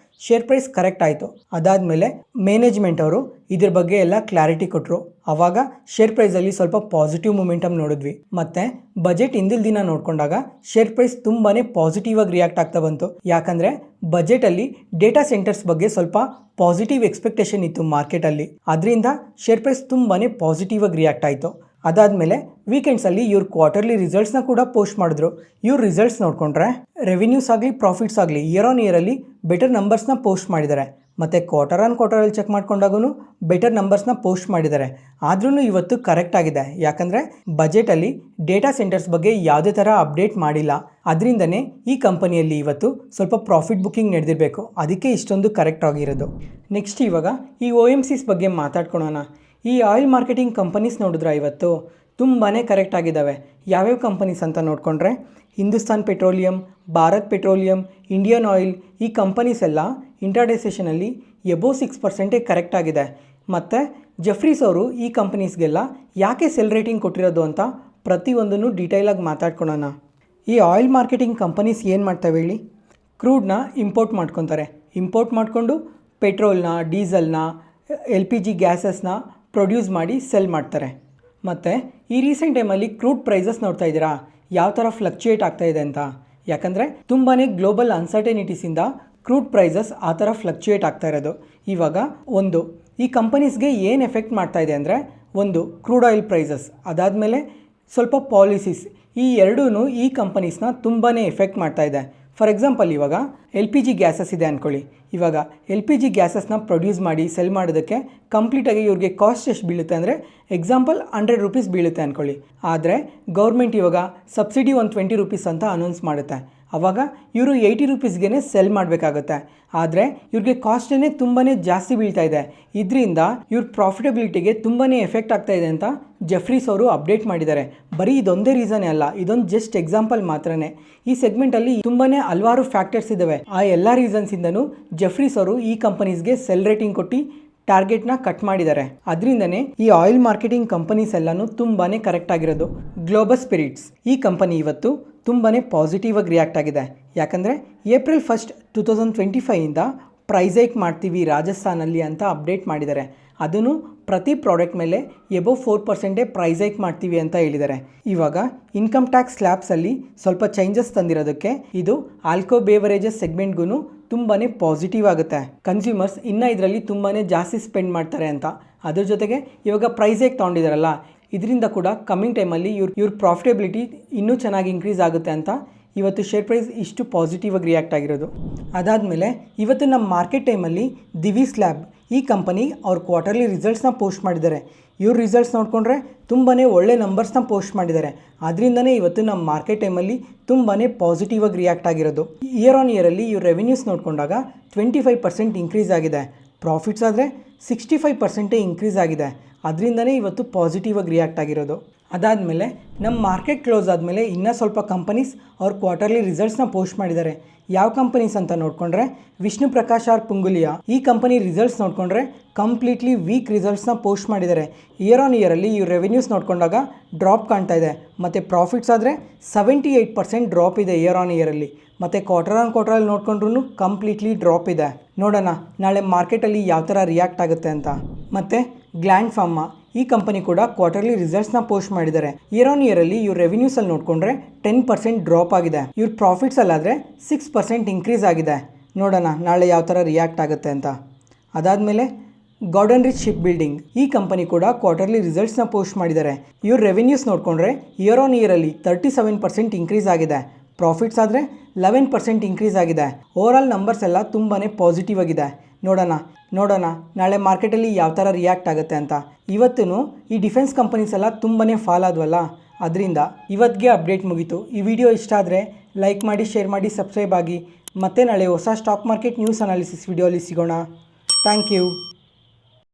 ಶೇರ್ ಪ್ರೈಸ್ ಕರೆಕ್ಟ್ ಆಯಿತು. ಅದಾದಮೇಲೆ ಮ್ಯಾನೇಜ್ಮೆಂಟ್ ಅವರು ಇದ್ರ ಬಗ್ಗೆ ಎಲ್ಲ ಕ್ಲಾರಿಟಿ ಕೊಟ್ಟರು. ಆವಾಗ ಶೇರ್ ಪ್ರೈಸಲ್ಲಿ ಸ್ವಲ್ಪ ಪಾಸಿಟಿವ್ ಮೊಮೆಂಟಮ್ ನೋಡಿದ್ವಿ. ಮತ್ತು ಬಜೆಟ್ ಹಿಂದಿಲ್ ದಿನ ನೋಡಿಕೊಂಡಾಗ ಶೇರ್ ಪ್ರೈಸ್ ತುಂಬಾ ಪಾಸಿಟಿವ್ ಆಗಿ ರಿಯಾಕ್ಟ್ ಆಗ್ತಾ ಬಂತು. ಯಾಕಂದರೆ ಬಜೆಟಲ್ಲಿ ಡೇಟಾ ಸೆಂಟರ್ಸ್ ಬಗ್ಗೆ ಸ್ವಲ್ಪ ಪಾಸಿಟಿವ್ ಎಕ್ಸ್ಪೆಕ್ಟೇಷನ್ ಇತ್ತು ಮಾರ್ಕೆಟಲ್ಲಿ. ಅದರಿಂದ ಶೇರ್ ಪ್ರೈಸ್ ತುಂಬಾ ಪಾಸಿಟಿವ್ ಆಗಿ ರಿಯಾಕ್ಟ್ ಆಯಿತು. ಅದಾದಮೇಲೆ ವೀಕೆಂಡ್ಸಲ್ಲಿ ಇವ್ರ ಕ್ವಾರ್ಟರ್ಲಿ ರಿಸಲ್ಟ್ಸ್ನ ಕೂಡ ಪೋಸ್ಟ್ ಮಾಡಿದ್ರು. ಇವ್ರ ರಿಸಲ್ಟ್ಸ್ ನೋಡಿಕೊಂಡ್ರೆ ರೆವಿನ್ಯೂಸ್ ಆಗಲಿ ಪ್ರಾಫಿಟ್ಸ್ ಆಗಲಿ ಇಯರ್ ಆನ್ ಇಯರಲ್ಲಿ ಬೆಟರ್ ನಂಬರ್ಸ್ನ ಪೋಸ್ಟ್ ಮಾಡಿದ್ದಾರೆ. ಮತ್ತು ಕ್ವಾರ್ಟರಲ್ಲಿ ಚೆಕ್ ಮಾಡ್ಕೊಂಡಾಗೂ ಬೆಟರ್ ನಂಬರ್ಸ್ನ ಪೋಸ್ಟ್ ಮಾಡಿದ್ದಾರೆ. ಆದ್ರೂ ಇವತ್ತು ಕರೆಕ್ಟ್ ಆಗಿದೆ, ಯಾಕಂದರೆ ಬಜೆಟಲ್ಲಿ ಡೇಟಾ ಸೆಂಟರ್ಸ್ ಬಗ್ಗೆ ಯಾವುದೇ ಥರ ಅಪ್ಡೇಟ್ ಮಾಡಿಲ್ಲ. ಅದರಿಂದನೇ ಈ ಕಂಪನಿಯಲ್ಲಿ ಇವತ್ತು ಸ್ವಲ್ಪ ಪ್ರಾಫಿಟ್ ಬುಕ್ಕಿಂಗ್ ನಡೆದಿರಬೇಕು, ಅದಕ್ಕೆ ಇಷ್ಟೊಂದು ಕರೆಕ್ಟ್ ಆಗಿರೋದು. ನೆಕ್ಸ್ಟ್ ಇವಾಗ ಈ OMCs ಬಗ್ಗೆ ಮಾತಾಡ್ಕೊಳೋಣ. ಈ ಆಯಿಲ್ ಮಾರ್ಕೆಟಿಂಗ್ ಕಂಪನೀಸ್ ನೋಡಿದ್ರೆ ಇವತ್ತು ತುಂಬಾ ಕರೆಕ್ಟ್ ಆಗಿದ್ದಾವೆ. ಯಾವ್ಯಾವ ಕಂಪನೀಸ್ ಅಂತ ನೋಡಿಕೊಂಡ್ರೆ Hindustan petroleum, Bharat petroleum, Indian oil, ಈ ಕಂಪನೀಸ್ ಎಲ್ಲ ಇಂಟ್ರಾಡೇ ಸೆಷನಲ್ಲಿ ಎಬೋವ್ 6% ಕರೆಕ್ಟ್ ಆಗಿದೆ. ಮತ್ತು ಜೆಫ್ರೀಸ್ ಅವರು ಈ ಕಂಪನೀಸ್ಗೆಲ್ಲ ಯಾಕೆ ಸೆಲ್ ರೇಟಿಂಗ್ ಕೊಟ್ಟಿರೋದು ಅಂತ ಪ್ರತಿಯೊಂದನ್ನು ಡೀಟೇಲಾಗಿ ಮಾತಾಡ್ಕೊಳೋಣ. ಈ ಆಯಿಲ್ ಮಾರ್ಕೆಟಿಂಗ್ ಕಂಪನೀಸ್ ಏನು ಮಾಡ್ತವೆ ಹೇಳಿ? ಕ್ರೂಡ್ನ ಇಂಪೋರ್ಟ್ ಮಾಡ್ಕೊತಾರೆ. ಇಂಪೋರ್ಟ್ ಮಾಡಿಕೊಂಡು ಪೆಟ್ರೋಲ್ನ, ಡೀಸೆಲ್ನ, LPG ಗ್ಯಾಸಸ್ನ ಪ್ರೊಡ್ಯೂಸ್ ಮಾಡಿ ಸೆಲ್ ಮಾಡ್ತಾರೆ. ಮತ್ತು ಈ ರೀಸೆಂಟ್ ಟೈಮಲ್ಲಿ ಕ್ರೂಡ್ ಪ್ರೈಸಸ್ ನೋಡ್ತಾ ಇದ್ದೀರಾ ಯಾವ ಥರ ಫ್ಲಕ್ಚುಯೇಟ್ ಆಗ್ತಾ ಇದೆ ಅಂತ. ಯಾಕಂದರೆ ತುಂಬಾ ಗ್ಲೋಬಲ್ ಅನ್ಸರ್ಟನಿಟೀಸಿಂದ ಕ್ರೂಡ್ ಪ್ರೈಸಸ್ ಆ ಥರ ಫ್ಲಕ್ಚುಯೇಟ್ ಆಗ್ತಾ ಇರೋದು. ಇವಾಗ ಈ ಕಂಪನೀಸ್ಗೆ ಏನು ಎಫೆಕ್ಟ್ ಮಾಡ್ತಾ ಇದೆ ಅಂದರೆ, ಒಂದು ಕ್ರೂಡ್ ಆಯಿಲ್ ಪ್ರೈಸಸ್, ಅದಾದಮೇಲೆ ಸ್ವಲ್ಪ ಪಾಲಿಸೀಸ್, ಈ ಎರಡೂ ಈ ಕಂಪನೀಸ್ನ ತುಂಬಾ ಎಫೆಕ್ಟ್ ಮಾಡ್ತಾ ಇದೆ. ಫಾರ್ ಎಕ್ಸಾಂಪಲ್ ಇವಾಗ LPG ಗ್ಯಾಸಸ್ ಇದೆ ಅಂದ್ಕೊಳ್ಳಿ. ಇವಾಗ LPG ಗ್ಯಾಸಸ್ನ ಪ್ರೊಡ್ಯೂಸ್ ಮಾಡಿ ಸೆಲ್ ಮಾಡೋದಕ್ಕೆ ಕಂಪ್ಲೀಟಾಗಿ ಇವ್ರಿಗೆ ಕಾಸ್ಟ್ ಎಷ್ಟು ಬೀಳುತ್ತೆ ಅಂದರೆ, ಎಕ್ಸಾಂಪಲ್ 100 ರೂಪೀಸ್ ಬೀಳುತ್ತೆ ಅಂದ್ಕೊಳ್ಳಿ. ಆದರೆ ಗೌರ್ಮೆಂಟ್ ಇವಾಗ ಸಬ್ಸಿಡಿ ಒಂದು 20 ರೂಪೀಸ್ ಅಂತ ಅನೌನ್ಸ್ ಮಾಡುತ್ತೆ. ಆವಾಗ ಇವರು 80 ರೂಪೀಸ್ಗೆ ಸೆಲ್ ಮಾಡಬೇಕಾಗುತ್ತೆ. ಆದರೆ ಇವ್ರಿಗೆ ಕಾಸ್ಟೇ ತುಂಬಾ ಜಾಸ್ತಿ ಬೀಳ್ತಾ ಇದೆ. ಇದರಿಂದ ಇವ್ರ ಪ್ರಾಫಿಟಬಿಲಿಟಿಗೆ ತುಂಬಾ ಎಫೆಕ್ಟ್ ಆಗ್ತಾ ಇದೆ ಅಂತ ಜೆಫ್ರೀಸ್ ಅವರು ಅಪ್ಡೇಟ್ ಮಾಡಿದ್ದಾರೆ. ಬರೀ ಇದೊಂದೇ ರೀಸನ್ನೇ ಅಲ್ಲ, ಇದೊಂದು ಜಸ್ಟ್ ಎಕ್ಸಾಂಪಲ್ ಮಾತ್ರನೇ. ಈ ಸೆಗ್ಮೆಂಟಲ್ಲಿ ತುಂಬಾ ಹಲವಾರು ಫ್ಯಾಕ್ಟರ್ಸ್ ಇದ್ದಾವೆ. ಆ ಎಲ್ಲ ರೀಸನ್ಸಿಂದನೂ ಜೆಫ್ರೀಸ್ ಅವರು ಈ ಕಂಪನೀಸ್ಗೆ ಸೆಲ್ ರೇಟಿಂಗ್ ಕೊಟ್ಟು ಟಾರ್ಗೆಟ್ನ ಕಟ್ ಮಾಡಿದ್ದಾರೆ. ಅದರಿಂದನೇ ಈ ಆಯಿಲ್ ಮಾರ್ಕೆಟಿಂಗ್ ಕಂಪನೀಸ್ ಎಲ್ಲನೂ ತುಂಬಾ ಕರೆಕ್ಟ್ ಆಗಿರೋದು. ಗ್ಲೋಬಸ್ ಸ್ಪಿರಿಟ್ಸ್ ಈ ಕಂಪನಿ ಇವತ್ತು ತುಂಬಾ ಪಾಸಿಟಿವ್ ಆಗಿ ರಿಯಾಕ್ಟ್ ಆಗಿದೆ. ಯಾಕಂದರೆ April 1, 2025ಇಂದ ಪ್ರೈಸ್ ಹೈಕ್ ಮಾಡ್ತೀವಿ ರಾಜಸ್ಥಾನಲ್ಲಿ ಅಂತ ಅಪ್ಡೇಟ್ ಮಾಡಿದ್ದಾರೆ. ಅದನ್ನು ಪ್ರತಿ ಪ್ರಾಡಕ್ಟ್ ಮೇಲೆ ಎಬೋವ್ 4% ಪ್ರೈಸ್ ಹೈಕ್ ಮಾಡ್ತೀವಿ ಅಂತ ಹೇಳಿದ್ದಾರೆ. ಇವಾಗ ಇನ್ಕಮ್ ಟ್ಯಾಕ್ಸ್ ಸ್ಲ್ಯಾಬ್ಸಲ್ಲಿ ಸ್ವಲ್ಪ ಚೇಂಜಸ್ ತಂದಿರೋದಕ್ಕೆ ಇದು ಆಲ್ಕೋ ಬೇವರೇಜಸ್ ಸೆಗ್ಮೆಂಟ್ಗೂ ತುಂಬಾ ಪಾಸಿಟಿವ್ ಆಗುತ್ತೆ. ಕನ್ಸ್ಯೂಮರ್ಸ್ ಇನ್ನೂ ಇದರಲ್ಲಿ ತುಂಬಾ ಜಾಸ್ತಿ ಸ್ಪೆಂಡ್ ಮಾಡ್ತಾರೆ ಅಂತ. ಅದ್ರ ಜೊತೆಗೆ ಇವಾಗ ಪ್ರೈಸ್ ಹೈಕ್ ತೊಗೊಂಡಿದ್ದಾರಲ್ಲ, ಇದರಿಂದ ಕೂಡ ಕಮ್ಮಿಂಗ್ ಟೈಮಲ್ಲಿ ಇವ್ರ ಪ್ರಾಫಿಟಬಿಲಿಟಿ ಇನ್ನೂ ಚೆನ್ನಾಗಿ ಇನ್ಕ್ರೀಸ್ ಆಗುತ್ತೆ ಅಂತ ಇವತ್ತು ಶೇರ್ ಪ್ರೈಸ್ ಇಷ್ಟು ಪಾಸಿಟಿವ್ ಆಗಿ ರಿಯಾಕ್ಟ್ ಆಗಿರೋದು. ಅದಾದಮೇಲೆ ಇವತ್ತು ನಮ್ಮ ಮಾರ್ಕೆಟ್ ಟೈಮಲ್ಲಿ ದಿವೀಸ್ ಲ್ಯಾಬ್ ಈ ಕಂಪನಿ ಅವ್ರ ಕ್ವಾರ್ಟರ್ಲಿ ರಿಸಲ್ಟ್ಸ್ನ ಪೋಸ್ಟ್ ಮಾಡಿದ್ದಾರೆ. ಇವ್ರ ರಿಸಲ್ಟ್ಸ್ ನೋಡಿಕೊಂಡ್ರೆ ತುಂಬಾ ಒಳ್ಳೆ ನಂಬರ್ಸ್ನ ಪೋಸ್ಟ್ ಮಾಡಿದ್ದಾರೆ. ಅದರಿಂದನೇ ಇವತ್ತು ನಮ್ಮ ಮಾರ್ಕೆಟ್ ಟೈಮಲ್ಲಿ ತುಂಬಾ ಪಾಸಿಟಿವ್ ಆಗಿ ರಿಯಾಕ್ಟ್ ಆಗಿರೋದು. ಇಯರ್ ಆನ್ ಇಯರಲ್ಲಿ ಇವ್ರ ರೆವೆನ್ಯೂಸ್ ನೋಡಿಕೊಂಡಾಗ 25% ಇನ್ಕ್ರೀಸ್ ಆಗಿದೆ. ಪ್ರಾಫಿಟ್ಸ್ ಆದರೆ 65% ಇನ್ಕ್ರೀಸ್ ಆಗಿದೆ. ಅದರಿಂದನೇ ಇವತ್ತು ಪಾಸಿಟಿವ್ ಆಗಿ ರಿಯಾಕ್ಟ್ ಆಗಿರೋದು. ಅದಾದಮೇಲೆ ನಮ್ಮ ಮಾರ್ಕೆಟ್ ಕ್ಲೋಸ್ ಆದಮೇಲೆ ಇನ್ನೂ ಸ್ವಲ್ಪ ಕಂಪನೀಸ್ ಅವ್ರ ಕ್ವಾರ್ಟರ್ಲಿ ರಿಸಲ್ಟ್ಸ್ನ ಪೋಸ್ಟ್ ಮಾಡಿದ್ದಾರೆ. ಯಾವ ಕಂಪನೀಸ್ ಅಂತ ನೋಡಿಕೊಂಡ್ರೆ ವಿಷ್ಣು ಪ್ರಕಾಶ್ ಆರ್ ಪುಂಗುಲಿಯಾ ಈ ಕಂಪನಿ ರಿಸಲ್ಟ್ಸ್ ನೋಡಿಕೊಂಡ್ರೆ ಕಂಪ್ಲೀಟ್ಲಿ ವೀಕ್ ರಿಸಲ್ಟ್ಸ್ನ ಪೋಸ್ಟ್ ಮಾಡಿದ್ದಾರೆ. ಇಯರ್ ಆನ್ ಇಯರಲ್ಲಿ ಇವ್ರ ರೆವೆನ್ಯೂಸ್ ನೋಡಿಕೊಂಡಾಗ ಡ್ರಾಪ್ ಕಾಣ್ತಾ ಇದೆ. ಮತ್ತು ಪ್ರಾಫಿಟ್ಸ್ ಆದರೆ 78% ಡ್ರಾಪ್ ಇದೆ ಇಯರ್ ಆನ್ ಇಯರಲ್ಲಿ. ಮತ್ತು ಕ್ವಾರ್ಟರಲ್ಲಿ ನೋಡ್ಕೊಂಡ್ರೂ ಕಂಪ್ಲೀಟ್ಲಿ ಡ್ರಾಪ್ ಇದೆ. ನೋಡೋಣ ನಾಳೆ ಮಾರ್ಕೆಟಲ್ಲಿ ಯಾವ ಥರ ರಿಯಾಕ್ಟ್ ಆಗುತ್ತೆ ಅಂತ. ಮತ್ತು ಗ್ಲ್ಯಾಂಡ್ ಫಾರ್ಮಾ ಈ ಕಂಪನಿ ಕೂಡ ಕ್ವಾರ್ಟರ್ಲಿ ರಿಸಲ್ಟ್ಸ್ನ ಪೋಸ್ಟ್ ಮಾಡಿದ್ದಾರೆ. ಇಯರ್ ಆನ್ ಇಯರಲ್ಲಿ ಇವ್ರ ರೆವೆನ್ಯೂಸಲ್ಲಿ ನೋಡಿಕೊಂಡ್ರೆ 10% ಡ್ರಾಪ್ ಆಗಿದೆ. ಇವ್ರ ಪ್ರಾಫಿಟ್ಸಲ್ಲಾದರೆ 6% ಇನ್ಕ್ರೀಸ್ ಆಗಿದೆ. ನೋಡೋಣ ನಾಳೆ ಯಾವ ಥರ ರಿಯಾಕ್ಟ್ ಆಗುತ್ತೆ ಅಂತ. ಅದಾದಮೇಲೆ ಗಾರ್ಡನ್ ರಿಚ್ ಶಿಪ್ ಬಿಲ್ಡಿಂಗ್ ಈ ಕಂಪನಿ ಕೂಡ ಕ್ವಾರ್ಟರ್ಲಿ ರಿಸಲ್ಟ್ಸ್ನ ಪೋಸ್ಟ್ ಮಾಡಿದ್ದಾರೆ. ಇವ್ರ ರೆವೆನ್ಯೂಸ್ ನೋಡಿಕೊಂಡ್ರೆ ಇಯರ್ ಆನ್ ಇಯರಲ್ಲಿ 37% ಇನ್ಕ್ರೀಸ್ ಆಗಿದೆ. ಪ್ರಾಫಿಟ್ಸ್ ಆದರೆ 11% ಇನ್ಕ್ರೀಸ್ ಆಗಿದೆ. ಓವರಾಲ್ ನಂಬರ್ಸ್ ಎಲ್ಲ ತುಂಬಾ ಪಾಸಿಟಿವ್ ಆಗಿದೆ. ನೋಡೋಣ ನಾಳೆ ಮಾರ್ಕೆಟಲ್ಲಿ ಯಾವ ಥರ ರಿಯಾಕ್ಟ್ ಆಗುತ್ತೆ ಅಂತ. ಇವತ್ತೂ ಈ ಡಿಫೆನ್ಸ್ ಕಂಪನೀಸ್ ಎಲ್ಲ ತುಂಬಾ ಫಾಲ್ ಆದ್ವಲ್ಲ, ಅದರಿಂದ ಇವತ್ತಿಗೆ ಅಪ್ಡೇಟ್ ಮುಗೀತು. ಈ ವಿಡಿಯೋ ಇಷ್ಟ ಆದರೆ ಲೈಕ್ ಮಾಡಿ, ಶೇರ್ ಮಾಡಿ, ಸಬ್ಸ್ಕ್ರೈಬ್ ಆಗಿ. ಮತ್ತೆ ನಾಳೆ ಹೊಸ ಸ್ಟಾಕ್ ಮಾರ್ಕೆಟ್ ನ್ಯೂಸ್ ಅನಾಲಿಸಿಸ್ ವಿಡಿಯೋಲಿ ಸಿಗೋಣ. Thank you.